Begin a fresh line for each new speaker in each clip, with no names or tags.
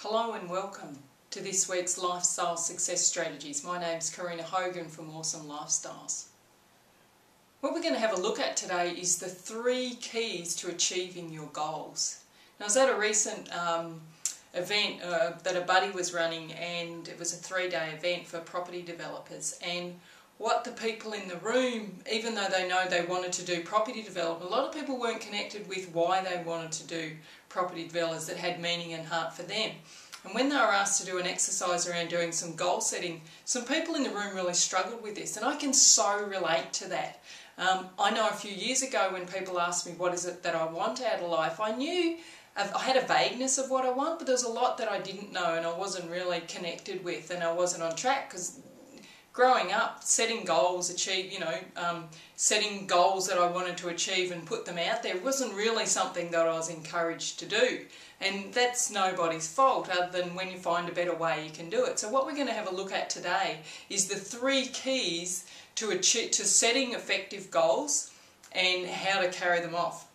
Hello and welcome to this week's Lifestyle Success Strategies. My name's Karina Hogan from Awesome Lifestyles. What we're going to have a look at today is the 3 keys to achieving your goals. Now, I was at a recent event that a buddy was running, and it was a 3-day event for property developers, and what the people in the room, even though they know they wanted to do property development, a lot of people weren't connected with why they wanted to do property developers that had meaning and heart for them. And when they were asked to do an exercise around doing some goal setting, some people in the room really struggled with this, and I can so relate to that. I know a few years ago when people asked me what is it that I want out of life, I knew I had a vagueness of what I want, but there was a lot that I didn't know and I wasn't really connected with, and I wasn't on track because growing up, setting goals, setting goals that I wanted to achieve and put them out there wasn't really something that I was encouraged to do. And that's nobody's fault, other than when you find a better way you can do it. So what we're going to have a look at today is the 3 keys to setting effective goals and how to carry them off.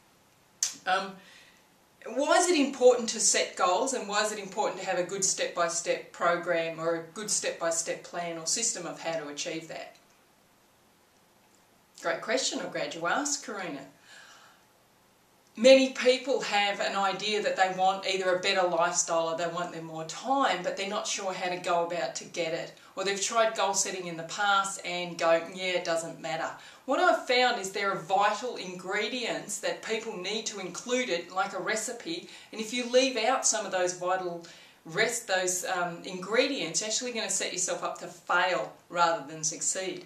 Why is it important to set goals, and why is it important to have a good step-by-step program or a good step-by-step plan or system of how to achieve that? Great question, I'm glad you asked, Karina. Many people have an idea that they want either a better lifestyle or they want them more time, but they're not sure how to go about to get it. Or they've tried goal setting in the past and go, yeah, it doesn't matter. What I've found is there are vital ingredients that people need to include it, like a recipe, and if you leave out some of those vital ingredients, you're actually going to set yourself up to fail rather than succeed.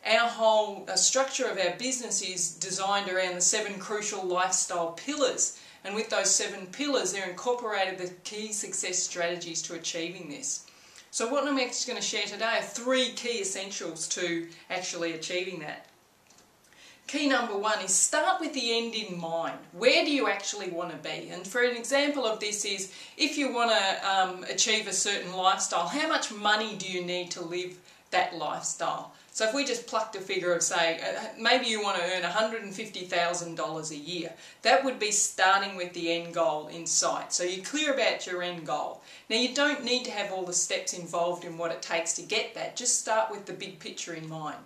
Our whole structure of our business is designed around the 7 crucial lifestyle pillars, and with those 7 pillars they're incorporated the key success strategies to achieving this. So what I'm actually going to share today are 3 key essentials to actually achieving that. Key number 1 is start with the end in mind. Where do you actually want to be? And for an example of this is, if you want to achieve a certain lifestyle, how much money do you need to live that lifestyle? So if we just plucked a figure of, say, maybe you want to earn $150,000 a year, that would be starting with the end goal in sight. So you're clear about your end goal. Now, you don't need to have all the steps involved in what it takes to get that. Just start with the big picture in mind.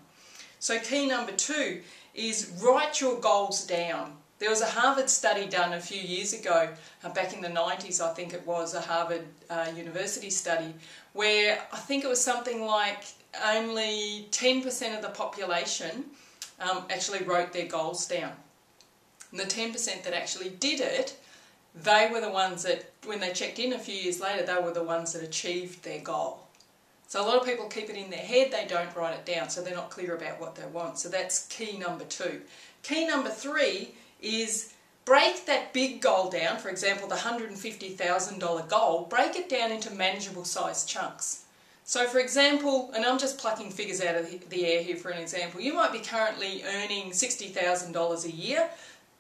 So key number 2 is write your goals down. There was a Harvard study done a few years ago, back in the 90s I think it was, a Harvard University study, where I think it was something like only 10% of the population actually wrote their goals down. And the 10% that actually did it, they were the ones that, when they checked in a few years later, they were the ones that achieved their goal. So a lot of people keep it in their head, they don't write it down, so they're not clear about what they want. So that's key number 2. Key number 3 is break that big goal down, for example the $150,000 goal, break it down into manageable sized chunks. So for example, and I'm just plucking figures out of the air here for an example, you might be currently earning $60,000 a year,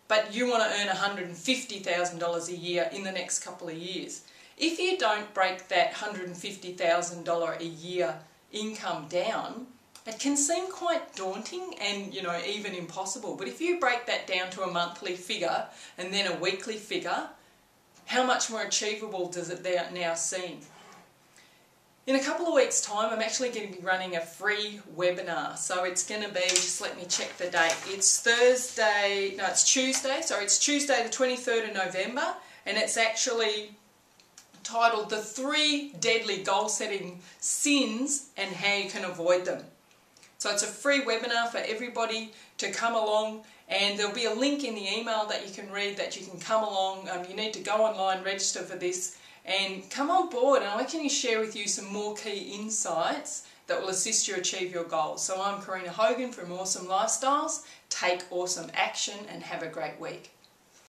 but you want to earn $150,000 a year in the next couple of years. If you don't break that $150,000 a year income down, it can seem quite daunting and, even impossible. But if you break that down to a monthly figure and then a weekly figure, how much more achievable does it now seem? In a couple of weeks' time, I'm actually going to be running a free webinar. So it's going to be, just let me check the date. It's Tuesday the 23rd of November, and it's actually titled The 3 Deadly Goal Setting Sins and How You Can Avoid Them. So it's a free webinar for everybody to come along, and there'll be a link in the email that you can read that you can come along. You need to go online, register for this, and come on board, and I can share with you some more key insights that will assist you achieve your goals. So I'm Karina Hogan from Awesome Lifestyles. Take awesome action and have a great week.